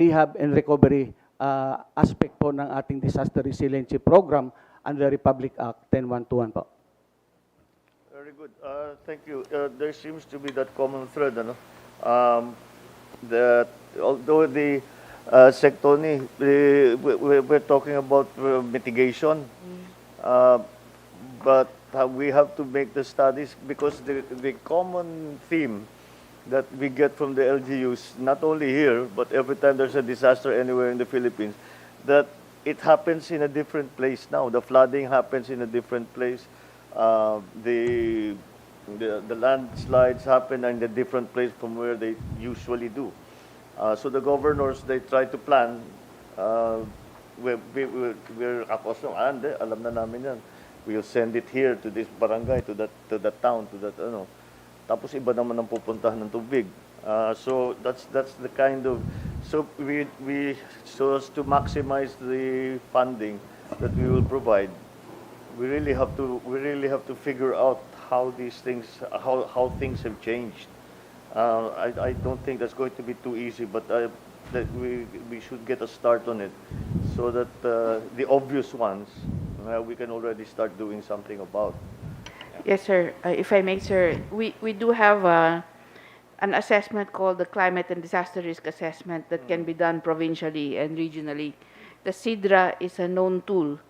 rehab and recovery aspect po ng ating disaster resiliency program under Republic Act 10121 po. Very good. Thank you. There seems to be that common thread, ano? That although the sector we're talking about mitigation, but we have to make the studies because the common theme that we get from the LGUs, not only here, but every time there's a disaster anywhere in the Philippines, that it happens in a different place now. The flooding happens in a different place. The landslides happen in a different place from where they usually do. So the governors, they try to plan. We're accustomed, alam na namin yan. We'll send it here to this barangay, to that town, to that ano. Tapos iba naman ang pupuntahan ng tubig. So that's the kind of, so so as to maximize the funding that we will provide, we really have to figure out how these things, how things have changed. I don't think that's going to be too easy, but that we should get a start on it, so that the obvious ones we can already start doing something about. Yes, sir. If I may, sir, we do have an assessment called the Climate and Disaster Risk Assessment that can be done provincially and regionally. The CIDRA is a known tool.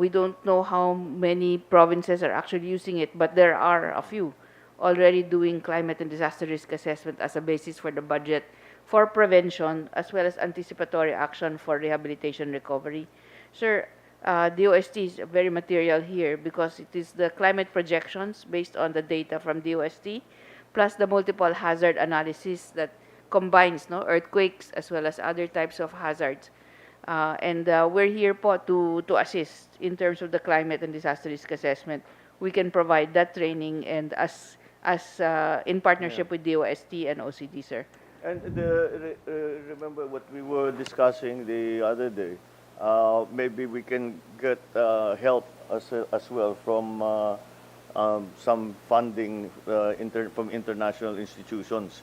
We don't know how many provinces are actually using it, but there are a few already doing climate and disaster risk assessment as a basis for the budget for prevention as well as anticipatory action for rehabilitation recovery. Sir, DOST is very material here because it is the climate projections based on the data from DOST plus the multiple hazard analysis that combines earthquakes as well as other types of hazards. And we're here po to assist in terms of the climate and disaster risk assessment. We can provide that training and as in partnership with DOST and OCD, sir. And remember what we were discussing the other day. Maybe we can get help as well from some funding from international institutions,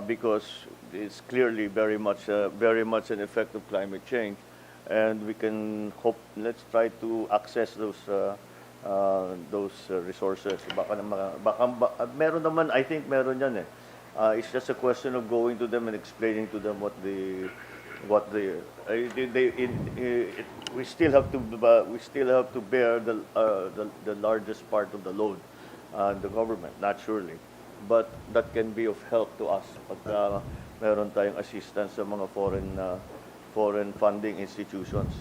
because it's clearly very much an effect of climate change, and we can hope. Let's try to access those resources. Meron naman, I think meron yan eh. It's just a question of going to them and explaining to them we still have to bear the largest part of the load, the government, naturally, but that can be of help to us pag meron tayong assistance sa mga foreign funding institutions.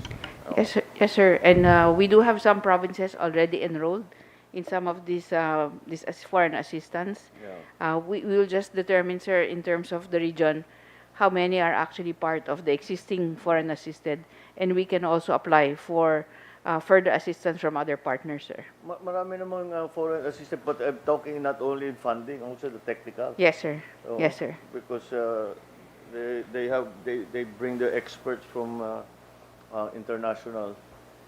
Yes, sir. And we do have some provinces already enrolled in some of these foreign assistance. Yeah. We will just determine, sir, in terms of the region, how many are actually part of the existing foreign assisted, and we can also apply for further assistance from other partners, sir. Marami namang foreign assistance, but I'm talking not only in funding, also the technical. Yes, sir. So, Yes, sir. Because they bring the experts from international,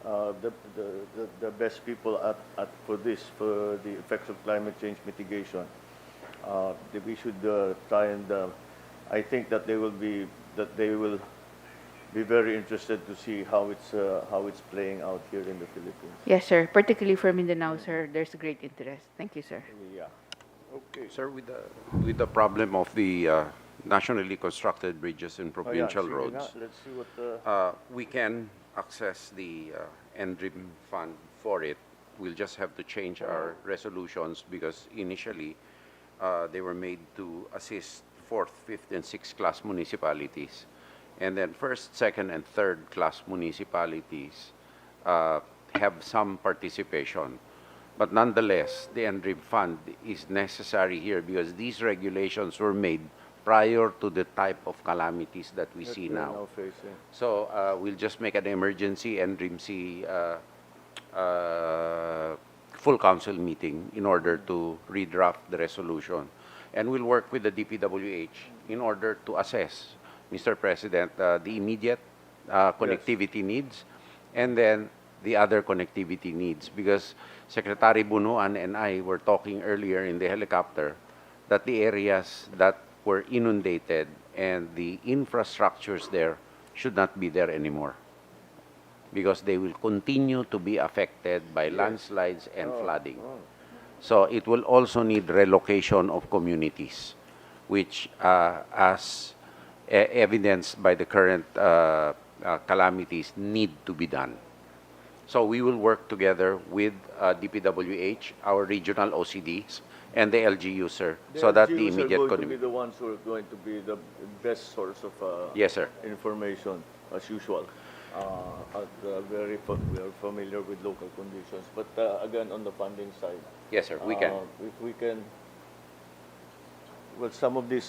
the best people for the effects of climate change mitigation. We should try and I think that they will be very interested to see how it's playing out here in the Philippines. Yes, sir. Particularly for Mindanao, sir, there's a great interest. Thank you, sir. Yeah. Okay, sir, with the problem of the nationally constructed bridges and provincial Sige roads, nga, let's see what we can access the NDRIM fund for it. We'll just have to change our resolutions because initially they were made to assist 4th, 5th, and 6th class municipalities. And then 1st, 2nd, and 3rd class municipalities have some participation. But nonetheless, the NDRIM fund is necessary here because these regulations were made prior to the type of calamities that we see we're now. facing. So we'll just make an emergency NDRIMC full council meeting in order to redraft the resolution. And we'll work with the DPWH in order to assess, Mr. President, the immediate connectivity needs and then the other connectivity needs. Because Secretary Bunuan and I were talking earlier in the helicopter that the areas that were inundated and the infrastructures there should not be there anymore because they will continue to be affected by landslides and flooding. So it will also need relocation of communities, which, as evidenced by the current calamities, need to be done. So we will work together with DPWH, our regional OCDs, and the LGU, sir, so that the LGUs immediate are going to be community. the ones who are going to be the best source of Yes, sir. information, as usual. We are familiar with local conditions, but again, on the funding side, Yes, sir, we can. if we can, well, some of these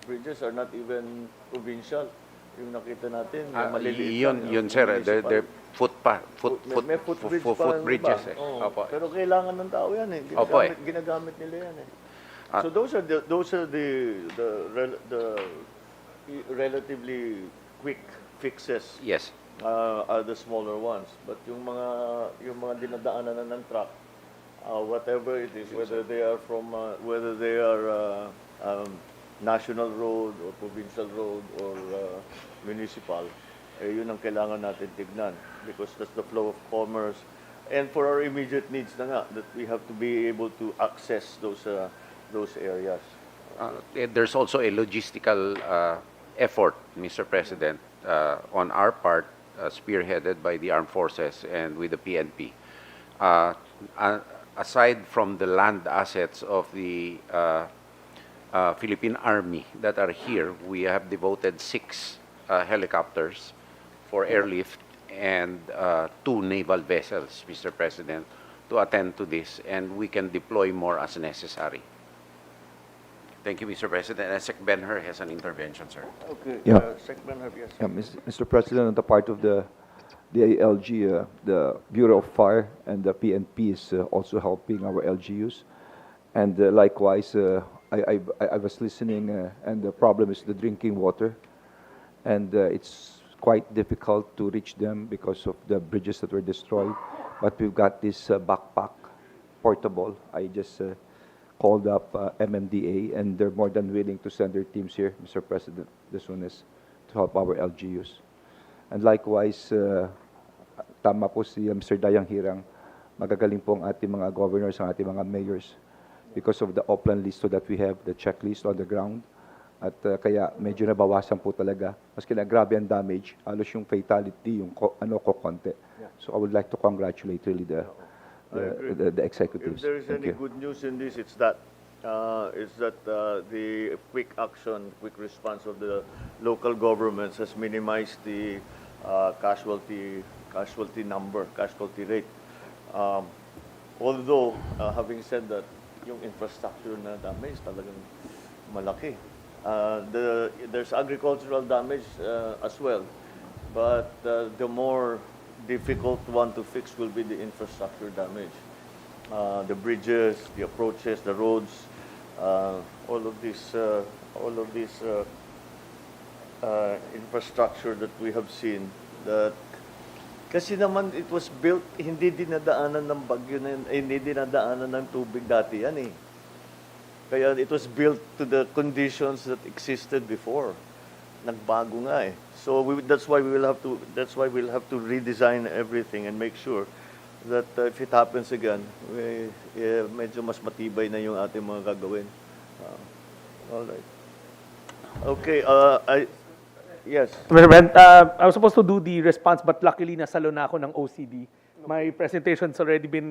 bridges are not even provincial. Yung nakita natin, yung maliliit lang, Yun, sir, municipal. they're May footbridge pa yung footbridges. iba. Eh. Oo. Opo. Pero kailangan ng tao yan eh. Opo eh. Ginagamit nila yan eh. So those are the relatively quick fixes. Yes. Are the smaller ones. But yung mga dinadaanan na ng truck, whatever it is, whether they are national road or provincial road or municipal, yun ang kailangan natin tignan because that's the flow of commerce. And for our immediate needs na nga, that we have to be able to access those areas. There's also a logistical effort, Mr. President, on our part, spearheaded by the armed forces and with the PNP. Aside from the land assets of the Philippine Army that are here, we have devoted 6 helicopters for airlift and 2 naval vessels, Mr. President, to attend to this, and we can deploy more as necessary. Thank you, Mr. President. And Sec Benher has an intervention, sir. Okay. Yeah. Second, yes. Yeah, Mr. President, on the part of the ALG, the Bureau of Fire and the PNP is also helping our LGUs. And likewise, I was listening, and the problem is the drinking water. And it's quite difficult to reach them because of the bridges that were destroyed. But we've got this backpack portable. I just called up MMDA, and they're more than willing to send their teams here, Mr. President, as soon as to help our LGUs. And likewise, tama po si Mr. Dayang Hirang, magagaling po ang ating mga governors, ang ating mga mayors because of the upland list that we have, the checklist on the ground. At kaya medyo nabawasan po talaga. Maski na grabe ang damage, halos yung fatality, yung konti. So I would like to congratulate really the executives. If there is Thank any you. good news in this, it's that the quick action, quick response of the local governments has minimized the casualty rate. Although, having said that, yung infrastructure na damage talagang malaki. There's agricultural damage as well, but the more difficult one to fix will be the infrastructure damage. The bridges, the approaches, the roads, all of this infrastructure that we have seen. That kasi naman it was built, hindi dinadaanan ng bagyo na hindi dinadaanan ng tubig dati yan eh. Kaya it was built to the conditions that existed before. Nagbago nga eh. So that's why we'll have to redesign everything and make sure that if it happens again, medyo mas matibay na yung ating mga gagawin. All right. Okay, yes. President, I was supposed to do the response, but luckily nasalo na ako ng OCD. My presentation's already been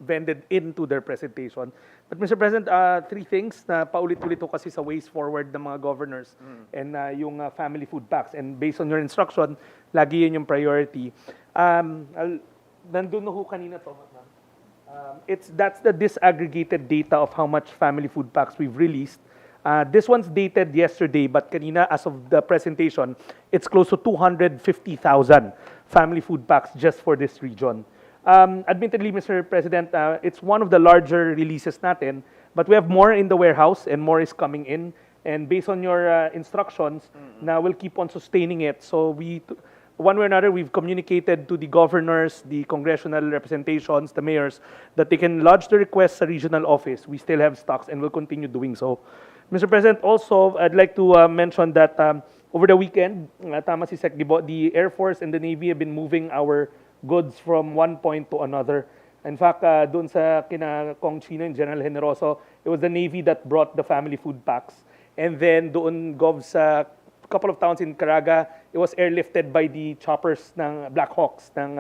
vended into their presentation. But Mr. President, 3 things na paulit-ulit ko kasi sa ways forward ng mga governors and yung family food packs. And based on your instruction, lagi yun yung priority. Nandun na ho kanina to. That's the disaggregated data of how much family food packs we've released. This one's dated yesterday, but kanina, as of the presentation, it's close to 250,000 family food packs just for this region. Admittedly, Mr. President, it's one of the larger releases natin, but we have more in the warehouse and more is coming in. And based on your instructions, now we'll keep on sustaining it. So one way or another, we've communicated to the governors, the congressional representations, the mayors, that they can lodge the request sa regional office. We still have stocks and will continue doing so. Mr. President, also, I'd like to mention that over the weekend, tama si Sec Gibo, the Air Force and the Navy have been moving our goods from one point to another. In fact, doon sa kina Kong Chino and General Generoso, it was the Navy that brought the family food packs. And then doon, Gov, sa couple of towns in Caraga, it was airlifted by the choppers ng Black Hawks ng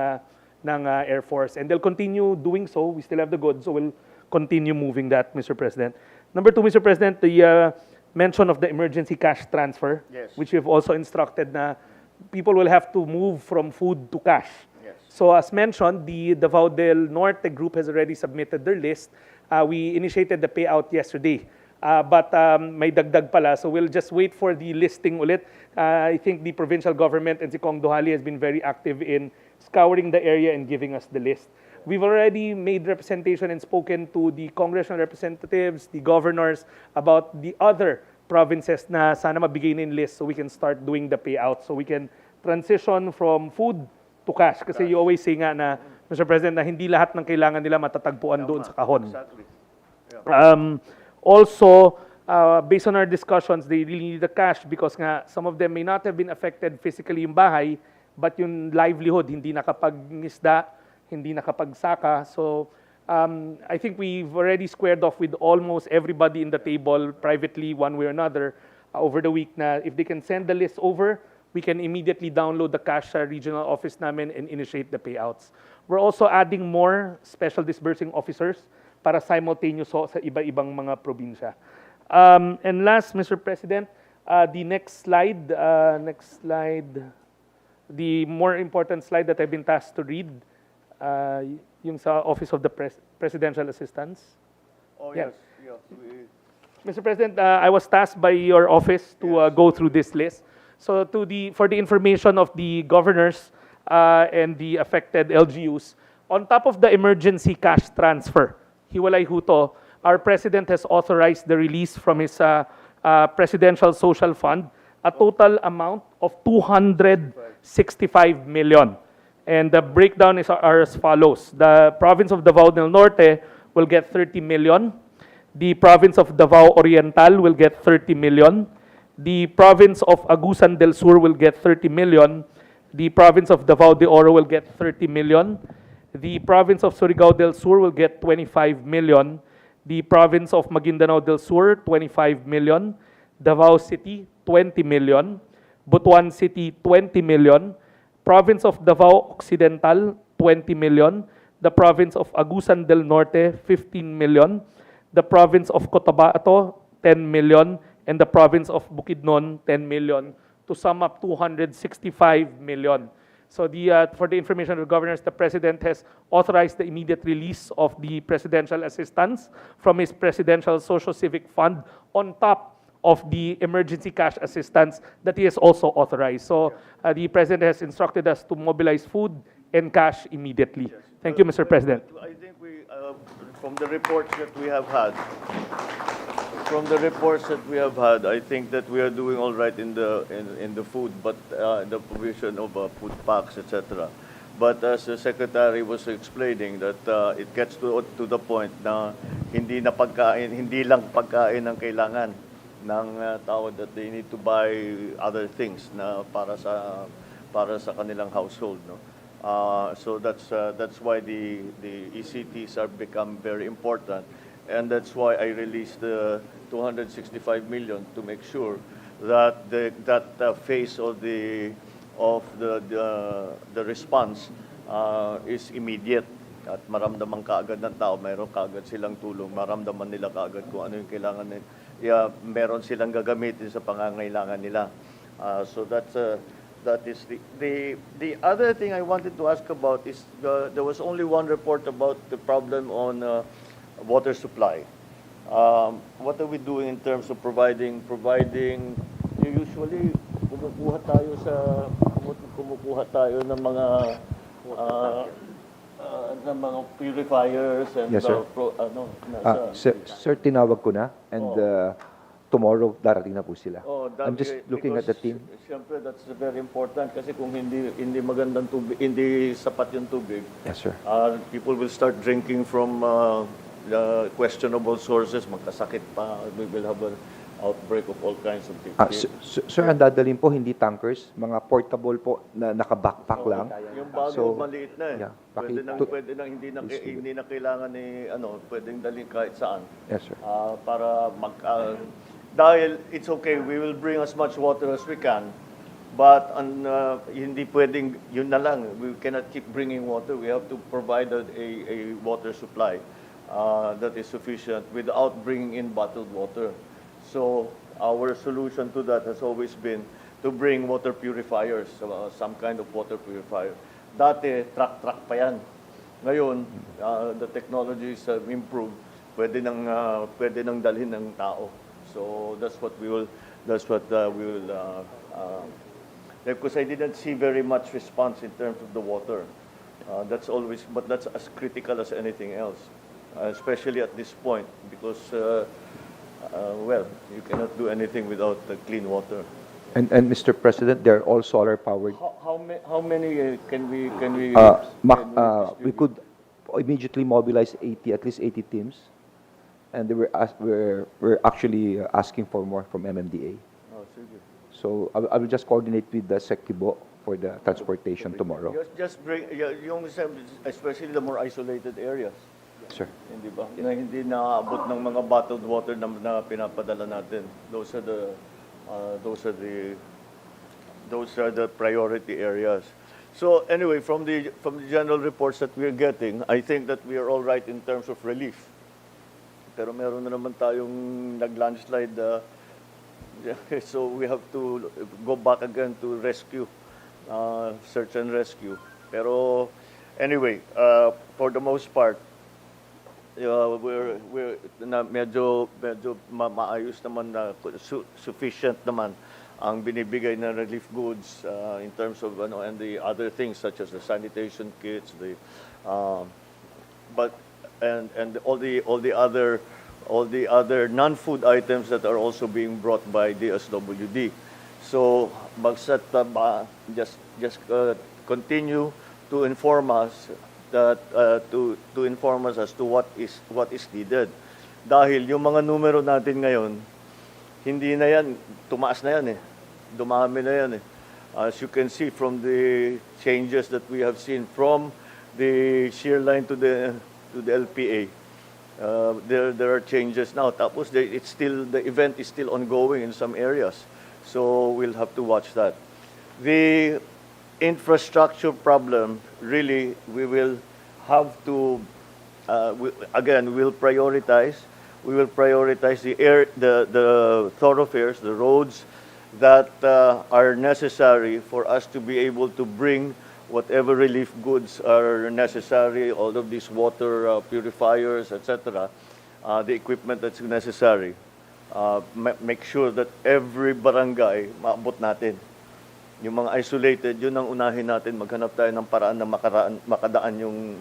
Air Force. And they'll continue doing so. We still have the goods, so we'll continue moving that, Mr. President. Number two, Mr. President, the mention of the emergency cash transfer, Yes. which we've also instructed na people will have to move from food to cash. Yes. So as mentioned, the Davao del Norte group has already submitted their list. We initiated the payout yesterday. But may dagdag pala, so we'll just wait for the listing ulit. I think the provincial government and si Kong Duhali has been very active in scouring the area and giving us the list. We've already made representation and spoken to the congressional representatives, the governors, about the other provinces na sana mabigay na yung list so we can start doing the payout. So we can transition from food to cash. Kasi you always say nga na, Mr. President, na hindi lahat ng kailangan nila matatagpuan doon sa kahon. Exactly. Also, based on our discussions, they really need the cash because nga, some of them may not have been affected physically yung bahay, but yung livelihood, hindi nakapag-ngisda, hindi nakapagsaka. So, I think we've already squared off with almost everybody in the table privately, one way or another, over the week na if they can send the list over, we can immediately download the cash sa regional office namin and initiate the payouts. We're also adding more special disbursing officers para simultaneous sa iba-ibang mga probinsya. And last, Mr. President, the next slide, the more important slide that I've been tasked to read, yung sa Office of the Presidential Assistance. Oh, Yeah. yes. Mr. President, I was tasked by your office to go through this list. So for the information of the governors and the affected LGUs, on top of the emergency cash transfer, Hiwalay Huto, our President has authorized the release from his Presidential Social Fund a total amount of 265 million. And the breakdown are as follows. The province of Davao del Norte will get 30 million. The province of Davao Oriental will get 30 million. The province of Agusan del Sur will get 30 million. The province of Davao de Oro will get 30 million. The province of Surigao del Sur will get 25 million. The province of Maguindanao del Sur, 25 million. Davao City, 20 million. Butuan City, 20 million. Province of Davao Occidental, 20 million. The province of Agusan del Norte, 15 million. The province of Cotabato, 10 million. And the province of Bukidnon, 10 million. To sum up 265 million. So for the information of the governors, the President has authorized the immediate release of the presidential assistance from his Presidential Social Civic Fund on top of the emergency cash assistance that he has also authorized. So the President has instructed us to mobilize food and cash immediately. Thank you, Mr. President. I think from the reports that we have had, I think that we are doing all right in the food, but the provision of food packs, etc. But as the Secretary was explaining, that it gets to the point na hindi lang pagkain ang kailangan ng tao, that they need to buy other things na para sa kanilang household, no. So that's why the ECTs are become very important. And that's why I released the 265 million to make sure that that phase of the response is immediate at maramdaman kaagad ng tao, mayroon kaagad silang tulong, maramdaman nila kaagad kung ano yung kailangan nila, meron silang gagamitin sa pangangailangan nila. So that is the other thing I wanted to ask about is there was only one report about the problem on water supply. What are we doing in terms of providing usually kumukuha tayo ng mga purifiers and Yes, sir. Sir, tinawag ko na and tomorrow darating na po sila. I'm just looking at the team. Siyempre, that's very important kasi kung hindi magandang tubig, hindi sapat yung tubig. Yes, sir. People will start drinking from questionable sources, magkasakit pa, we will have outbreak of all kinds of Sir, ang dadalhin po, hindi tankers, mga portable po na naka-backpack lang. Yung bago So, maliit na eh. yeah, Pwede nang hindi na kailangan ni pwedeng dalhin kahit saan. Yes, sir. Para dahil it's okay, we will bring as much water as we can. But hindi pwedeng yun na lang. We cannot keep bringing water. We have to provide a water supply that is sufficient without bringing in bottled water. So our solution to that has always been to bring water purifiers, some kind of water purifier. Dati, truck pa yan. Ngayon, the technologies have improved. Pwede nang dalhin ng tao. So that's what we will, because I didn't see very much response in terms of the water. But that's as critical as anything else, especially at this point, because you cannot do anything without clean water. And Mr. President, they're all solar powered. How many can we? We could immediately mobilize at least 80 teams, and we're actually asking for more from MMDA. Oh, sige. So I will just coordinate with the Sekibo for the transportation tomorrow. Just bring especially the more isolated areas. Sir. Hindi ba? Na hindi naaabot ng mga bottled water na pinapadala natin. Those are the priority areas. So anyway, from the general reports that we're getting, I think that we are all right in terms of relief. Pero meron na naman tayong nag-landslide, so we have to go back again to rescue, search and rescue. Pero anyway, for the most part, we're medyo maayos naman na sufficient naman ang binibigay na relief goods in terms of and the other things such as the sanitation kits, and all the other non-food items that are also being brought by DSWD. So just continue to inform us as to what is needed. Dahil yung mga numero natin ngayon, hindi na yan, tumaas na yan eh. Dumami na yan eh. As you can see from the changes that we have seen from the shear line to the LPA, there are changes now. Tapos the event is still ongoing in some areas. So we'll have to watch that. The infrastructure problem, really, we will have to, we'll prioritize. We will prioritize the thoroughfares, the roads that are necessary for us to be able to bring whatever relief goods are necessary, all of these water purifiers, etc., the equipment that's necessary. Make sure that every barangay maabot natin. Yung mga isolated, yun ang unahin natin. Maghanap tayo ng paraan na makadaan yung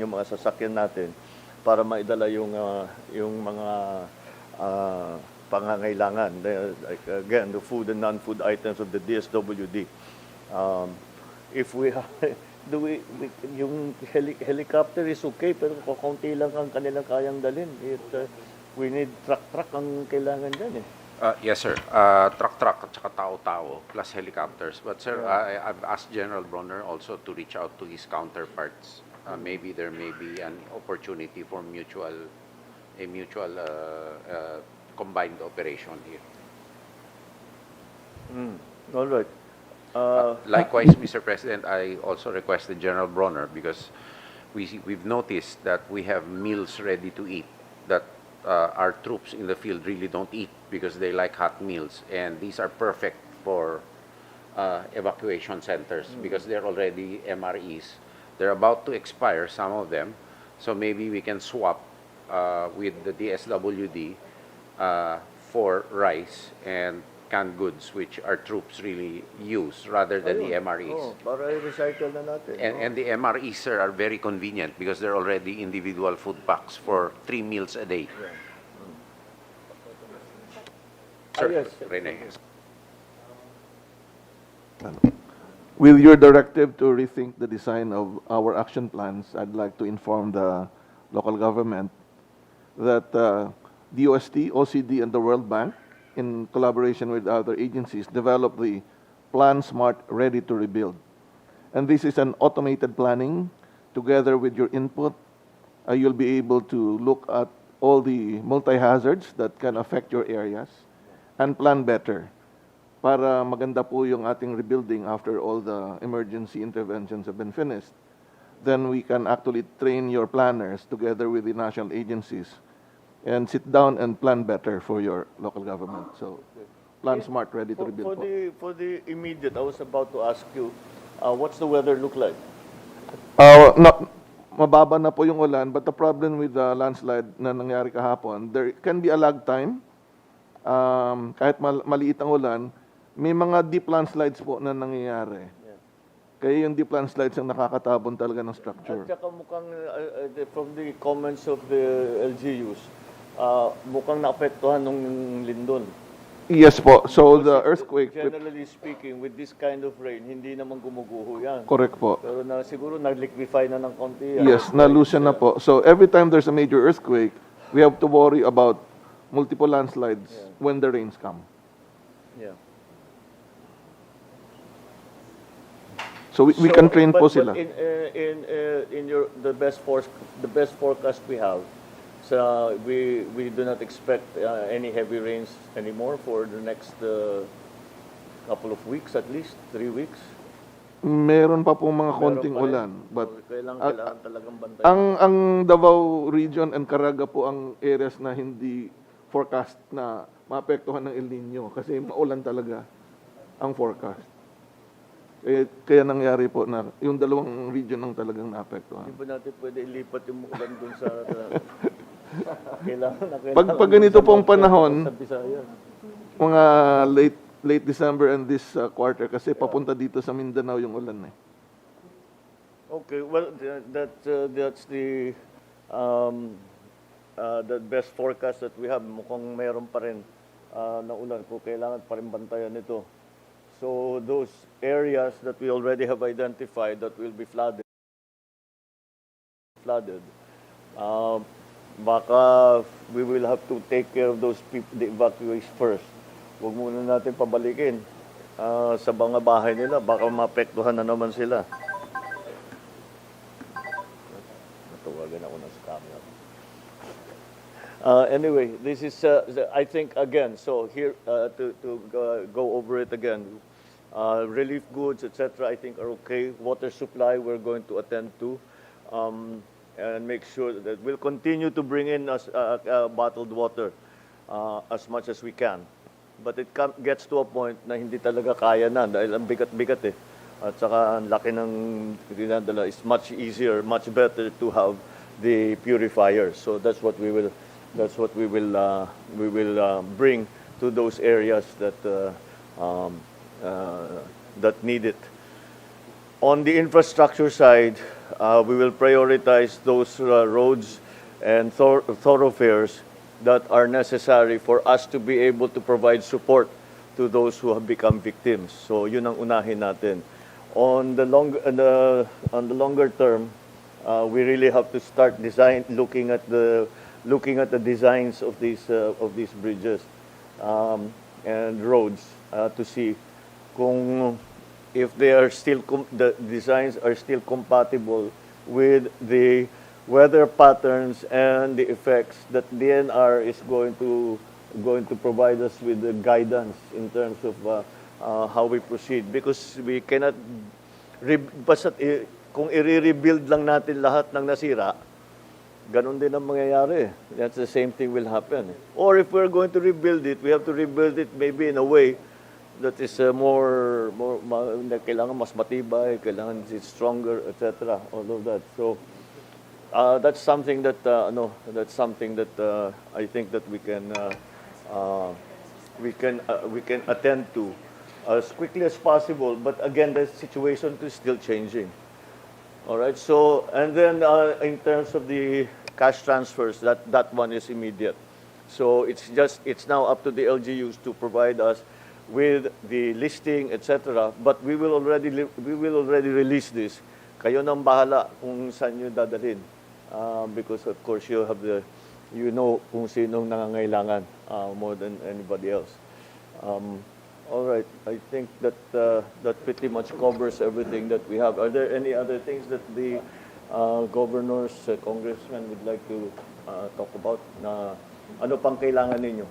mga sasakyan natin para maidala yung mga pangangailangan. Again, the food and non-food items of the DSWD. If we have, yung helicopter is okay, pero kaunti lang ang kanilang kayang dalhin. We need truck ang kailangan dyan eh. Yes, sir. Truck at saka tao-tao plus helicopters. But, sir, I've asked General Bronner also to reach out to his counterparts. Maybe there may be an opportunity for a mutual combined operation here. All right. Likewise, Mr. President, I also requested General Bronner because we've noticed that we have meals ready to eat that our troops in the field really don't eat because they like hot meals, and these are perfect for evacuation centers because they're already MREs. They're about to expire, some of them, so maybe we can swap with the DSWD for rice and canned goods, which our troops really use rather than the MREs. Para i-recycle na natin. And the MREs, sir, are very convenient because they're already individual food packs for 3 meals a day. Yeah. Sir, Yes. Rene. With your directive to rethink the design of our action plans, I'd like to inform the local government that DOST, OCD, and the World Bank in collaboration with other agencies, develop the Plan Smart Ready to Rebuild. And this is an automated planning. Together with your input, you'll be able to look at all the multi-hazards that can affect your areas and plan better para maganda po yung ating rebuilding after all the emergency interventions have been finished. Then we can actually train your planners together with the national agencies and sit down and plan better for your local government. So, Plan Smart Ready to Rebuild po. For the immediate, I was about to ask you, what's the weather look like? Mababa na po yung ulan, but the problem with the landslide na nangyari kahapon, there can be a lag time. Kahit maliit ang ulan, may mga deep landslides po na nangyayari. Kaya yung deep landslides ang nakakatabon talaga ng structure. At saka mukhang, from the comments of the LGUs, mukhang naapektuhan ng lindol. Yes po. So the earthquake... Generally speaking, with this kind of rain, hindi naman gumuguho yan. Correct po. Pero siguro nag-liquefy na ng konti yan. Yes, na-loosen na po. So every time there's a major earthquake, we have to worry about multiple landslides when the rains come. Yeah. So we can train po sila. But in the best forecast we have, so we do not expect any heavy rains anymore for the next couple of weeks, at least 3 weeks. Meron pa po mga konting Meron pa rin. ulan, but So, kailangan talagang bantayan. ang Davao Region and Caraga po ang areas na hindi forecast na maapektuhan ng El Nino kasi maulan talaga ang forecast. Kaya nangyari po na yung dalawang region ang talagang naapektuhan. Hindi ba natin pwede ilipat yung ulan dun sa... kailangan Pag ganito pong panahon, sa Visayas. mga late December and this quarter kasi papunta dito sa Mindanao yung ulan eh. Okay, well, that's the best forecast that we have. Mukhang meron pa rin na ulan kung kailangan pa rin bantayan ito. So those areas that we already have identified that will be flooded, baka we will have to take care of those people, the evacuees first. Huwag muna natin pabalikin sa mga bahay nila, baka maapektuhan na naman sila. Natawagan ako na sa camera. Anyway, this is, I think, again, so here, to go over it again, relief goods, etc., I think are okay. Water supply, we're going to attend to, and make sure that we'll continue to bring in bottled water as much as we can. But it gets to a point na hindi talaga kaya na dahil ang bigat-bigat eh. At saka ang laki ng dinadala. It's much easier, much better to have the purifier. So that's what we will bring to those areas that need it. On the infrastructure side, we will prioritize those roads and thoroughfares that are necessary for us to be able to provide support to those who have become victims. So yun ang unahin natin. On the longer term, we really have to start looking at the designs of these bridges and roads to see if they are still the designs are still compatible with the weather patterns and the effects that DNR is going to provide us with the guidance in terms of how we proceed, because we cannot kung i-rebuild lang natin lahat ng nasira, ganun din ang mangyayari. That's the same thing will happen. Or if we're going to rebuild it, we have to rebuild it maybe in a way that is kailangan mas matibay, kailangan it's stronger, etc. All of that. So that's something that I think that we can attend to as quickly as possible. But again, the situation is still changing. All right. So and then in terms of the cash transfers, that one is immediate. So it's now up to the LGUs to provide us with the listing, etc. But we will already release this. Kayo nang bahala kung saan nyo dadalhin. Because of course you know kung sinong nangangailangan more than anybody else. All right. I think that that pretty much covers everything that we have. Are there any other things that the governors, congressmen would like to talk about? Na ano pang kailangan ninyo?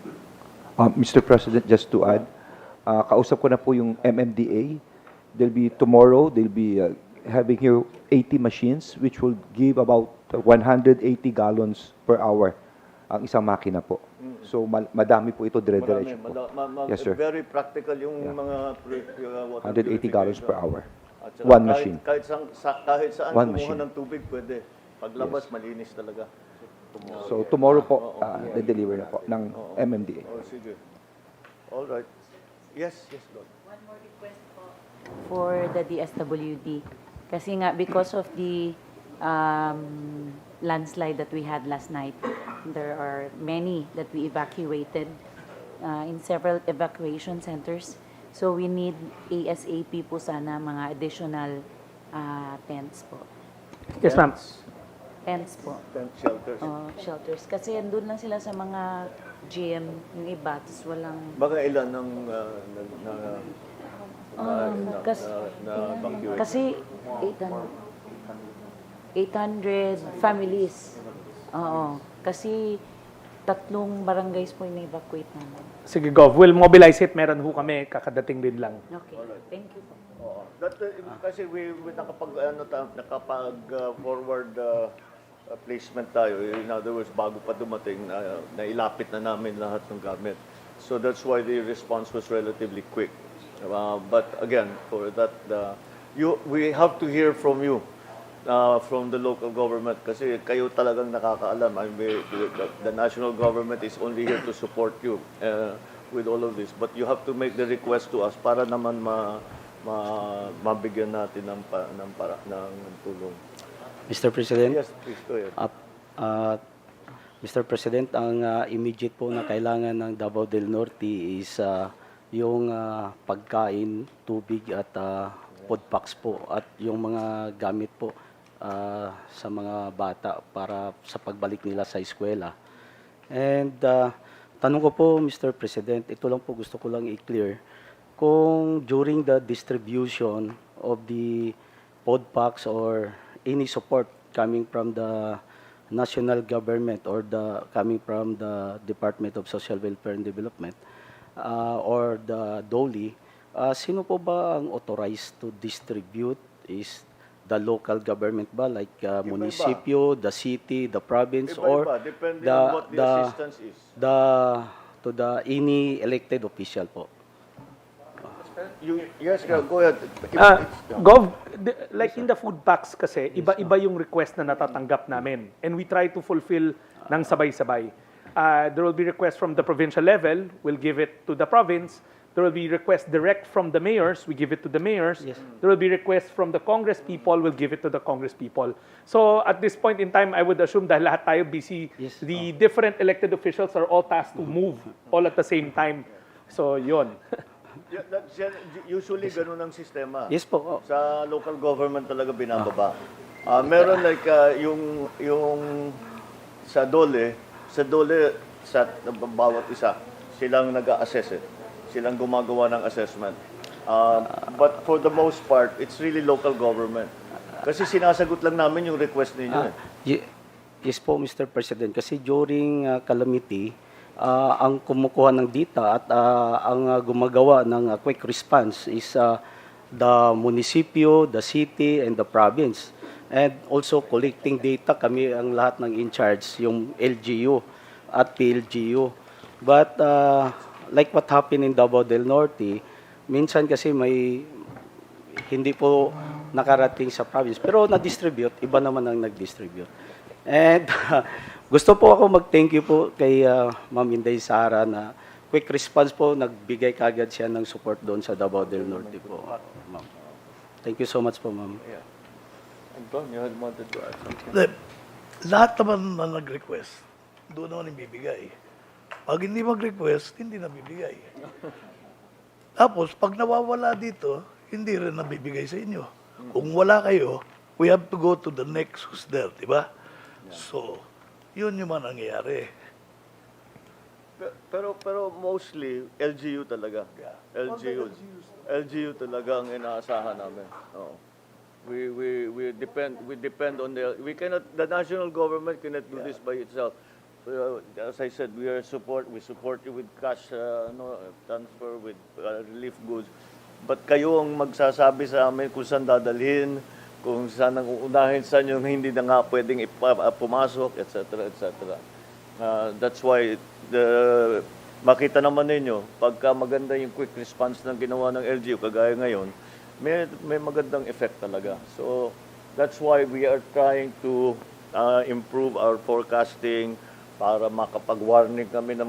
Mr. President, just to add, kausap ko na po yung MMDA. Tomorrow, they'll be having here 80 machines which will give about 180 gallons per hour ang isang makina po. So madami po ito dire-diretso po. Yes, sir. Very practical yung Yeah. mga water 180 gallons per purification. hour. At saka One machine. Kahit saan One kumuha machine. ng tubig, pwede. Paglabas, malinis talaga. So tomorrow po, de-deliver na po ng MMDA. Oh, sige. All right. Yes, Lord. One more request po for the DSWD. Kasi nga, because of the landslide that we had last night, there are many that we evacuated in several evacuation centers. So we need ASAP po sana mga additional tents po. Yes, ma'am. Tents po. Tent shelters. Shelters. Kasi andun lang sila sa mga gym, yung iba, tapos walang... Baka ilan ng evacuate? Kasi 800 families. Oo. Kasi 3 barangays po yung na-evacuate namin. Sige, Gov. We'll mobilize it. Meron ho kami. Kakadating din lang. Okay. Thank you po. Oo. Kasi we nakapag-forward placement tayo. In other words, bago pa dumating, nailapit na namin lahat ng gamit. So that's why the response was relatively quick. But again, for that, we have to hear from you, from the local government, kasi kayo talagang nakakaalam. I mean, the national government is only here to support you with all of this. But you have to make the request to us para naman mabigyan natin ng tulong. Mr. President, Yes, please go ahead. Mr. President, ang immediate po na kailangan ng Davao del Norte is yung pagkain, tubig at food packs po at yung mga gamit po sa mga bata para sa pagbalik nila sa eskwela. And tanong ko po, Mr. President, ito lang po gusto ko lang i-clear. Kung during the distribution of the food packs or any support coming from the national government or coming from the Department of Social Welfare and Development or the DOLE, sino po ba ang authorized to distribute? Is the local government ba, like munisipyo, the city, the province, or depending on what the assistance is. to the any elected official po? Yes, go ahead. Gov, like in the food packs kasi, iba-iba yung request na natatanggap namin. And we try to fulfill ng sabay-sabay. There will be requests from the provincial level, we'll give it to the province. There will be requests direct from the mayors, we give it to the mayors. Yes. There will be requests from the Congress people, we'll give it to the Congress people. So at this point in time, I would assume dahil lahat tayo busy, Yes. the different elected officials are all tasked to move all at the same time. So yun. Usually, ganun ang sistema. Yes po. Sa local government talaga binababa. Meron like yung sa DOLE, sa bawat isa, silang nag-a-assess Silang gumagawa ng assessment. But for the most part, it's really local government. Kasi sinasagot lang namin yung request ninyo. Yes po, Mr. President. Kasi during calamity, ang kumukuha ng data at ang gumagawa ng quick response is the munisipyo, the city, and the province. And also collecting data, kami ang lahat ng in charge, yung LGU at PLGU. But like what happened in Davao del Norte, minsan kasi may hindi po nakarating sa province, pero na-distribute, iba naman ang nag-distribute. And gusto po ako mag-thank you po kay Ma'am Inday Sara na quick response po, nagbigay kagad siya ng support doon sa Davao del Norte po. Ma'am. Thank you so much po, Ma'am. Anton, you had wanted to add something? Lahat naman na nag-request, doon naman ibibigay. Pag hindi mag-request, hindi nabibigay. Tapos, pag nawawala dito, hindi rin nabibigay sa inyo. Kung wala kayo, we have to go to the next who's there, di ba? So, yun yung man nangyayari. Pero mostly LGU talaga. Yeah. LGU. All the LGUs. LGU talaga ang inaasahan namin. Oo. We depend on the the national government cannot do this by itself. As I said, we support you with cash transfer, with relief goods. But kayo ang magsasabi sa amin kung saan dadalhin, kung saan ang uunahin, saan yung hindi na nga pwedeng pumasok, etc. etc. That's why makita naman ninyo, pagka maganda yung quick response ng ginawa ng LGU, kagaya ngayon, may magandang effect talaga. So that's why we are trying to improve our forecasting para makapag-warning kami na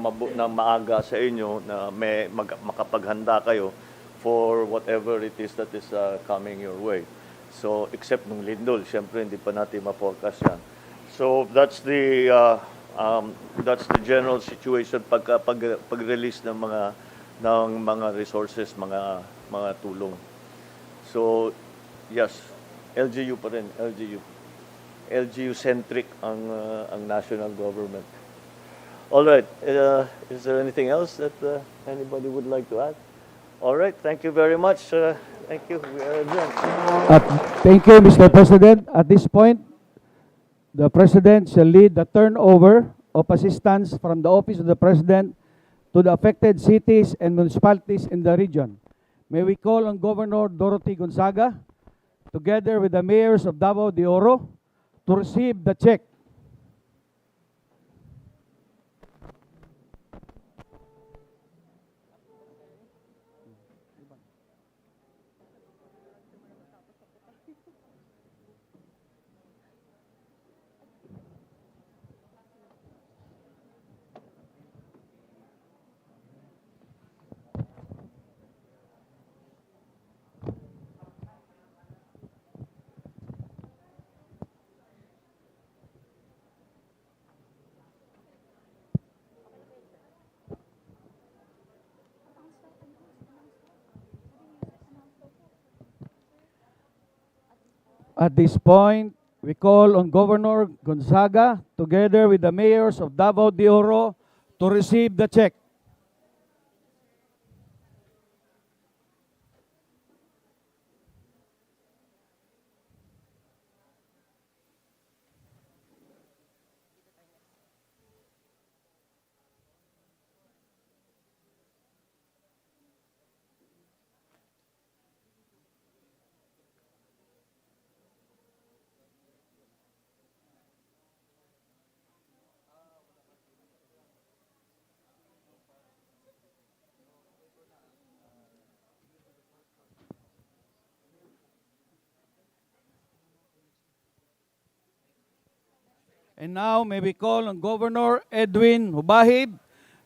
maaga sa inyo na makapaghanda kayo for whatever it is that is coming your way. So except nung lindol, syempre hindi pa natin ma-forecast yan. So that's the general situation pag-release ng mga resources, mga tulong. So, yes, LGU pa rin, LGU. LGU-centric ang national government. All right, is there anything else that anybody would like to add? All right, thank you very much. Thank you. We are adjourned. Thank you, Mr. President. At this point, the President shall lead the turnover of assistance from the Office of the President to the affected cities and municipalities in the region. May we call on Governor Dorothy Gonzaga, together with the mayors of Davao de Oro, to receive the check. At this point, we call on Governor Gonzaga, together with the mayors of Davao de Oro, to receive the check. And now, may we call on Governor Edwin Hubahib,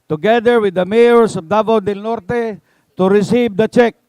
together with the mayors of Davao del Norte, to receive the check.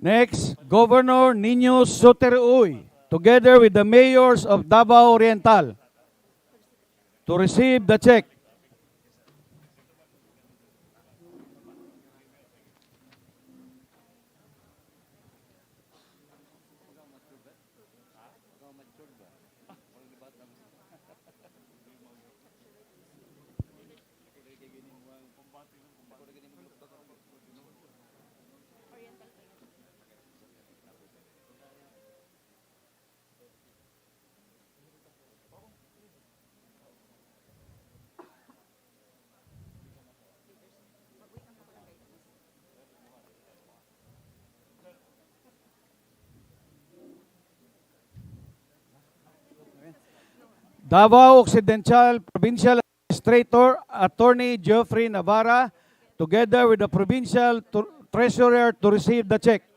Next, Governor Nino Soteruoy, together with the mayors of Davao Oriental, to receive the check. Davao Occidental Provincial Administrator Attorney Geoffrey Navarra, together with the Provincial Treasurer, to receive the check.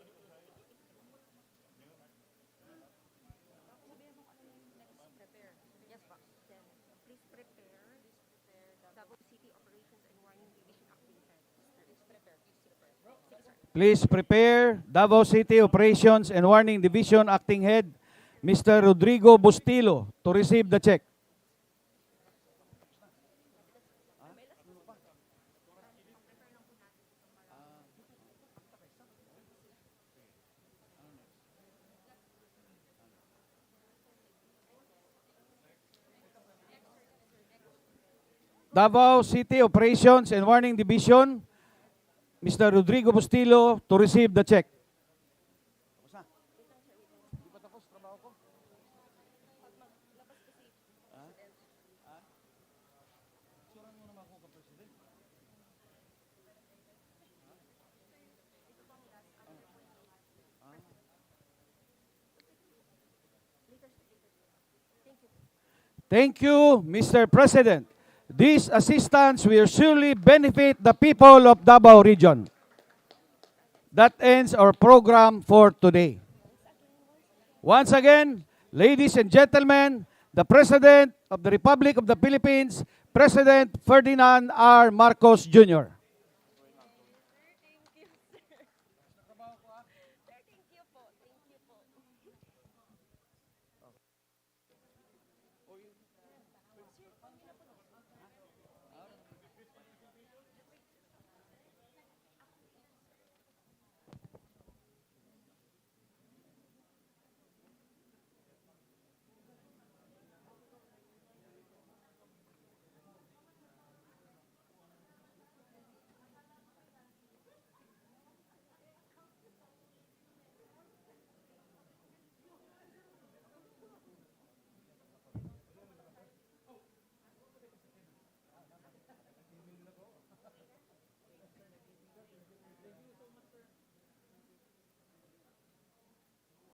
Please prepare Davao City Operations and Warning Division Acting Head, Mr. Rodrigo Bustillo, to receive the check. Davao City Operations and Warning Division, Mr. Rodrigo Bustillo, to receive the check. Thank you, Mr. President. This assistance will surely benefit the people of Davao Region. That ends our program for today. Once again, ladies and gentlemen, the President of the Republic of the Philippines, President Ferdinand R. Marcos Jr.